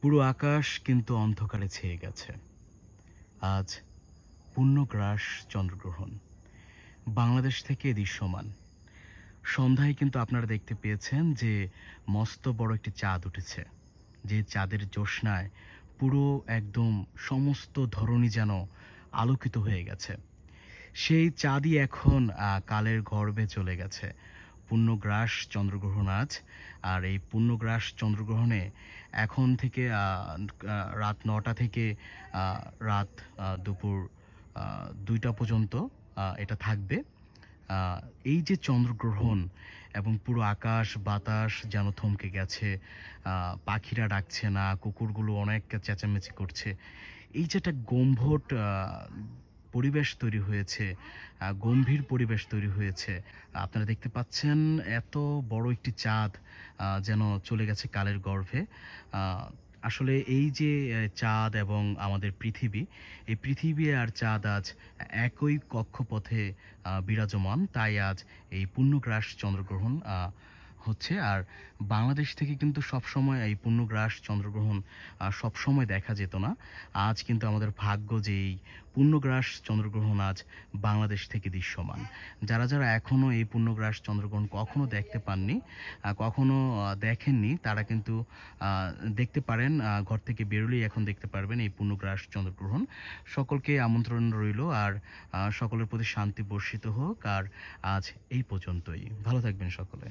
পুরো আকাশ কিন্তু অন্ধকারে ছেয়ে গেছে। আজ পূর্ণগ্রাস চন্দ্রগ্রহণ। বাংলাদেশ থেকে দৃশ্যমান। সন্ধ্যায় কিন্তু আপনারা দেখতে পেয়েছেন যে মস্ত বড় একটি চাঁদ উঠেছে। যে চাঁদের জ্যোৎস্নায় পুরো একদম সমস্ত ধরণী যেন আলোকিত হয়ে গেছে। সেই চাঁদই এখন কালের গর্ভে চলে গেছে। পূর্ণগ্রাস চন্দ্রগ্রহণ আজ। আর এই পূর্ণগ্রাস চন্দ্রগ্রহণে এখন থেকে রাত ৯টা থেকে আ রাত দুপুর ২টা পর্যন্ত এটা থাকবে। আ এই যে চন্দ্রগ্রহণ এবং পুরো আকাশ বাতাস যেন থমকে গেছে। আ পাখিরা ডাকছে না, কুকুরগুলো অনেক চেঁচামেচি করছে। এই যে একটা গম্ভীর পরিবেশ তৈরি হয়েছে, গম্ভীর পরিবেশ তৈরি হয়েছে। আপনারা দেখতে পাচ্ছেন এত বড় একটি চাঁদ যেন চলে গেছে কালের গর্ভে। আ আসলে এই যে চাঁদ এবং আমাদের পৃথিবী, এই পৃথিবী আর চাঁদ আজ একই কক্ষপথে বিরাজমান। তাই আজ এই পূর্ণগ্রাস চন্দ্রগ্রহণ হচ্ছে। আর বাংলাদেশ থেকে কিন্তু সবসময় এই পূর্ণগ্রাস চন্দ্রগ্রহণ সবসময় দেখা যেত না। আজ কিন্তু আমাদের ভাগ্য যে এই পূর্ণগ্রাস চন্দ্রগ্রহণ আজ বাংলাদেশ থেকে দৃশ্যমান। যারা এখনো এই পূর্ণগ্রাস চন্দ্রগ্রহণ কখনো দেখতে পাননি, কখনো দেখেননি, তারা কিন্তু আ দেখতে পারেন। ঘর থেকে বেরোলেই এখন দেখতে পারবেন এই পূর্ণগ্রাস চন্দ্রগ্রহণ। সকলকে আমন্ত্রণ রইলো। আর সকলের প্রতি শান্তি বর্ষিত হোক। আর আজ এই পর্যন্তই। ভালো থাকবেন সকলে।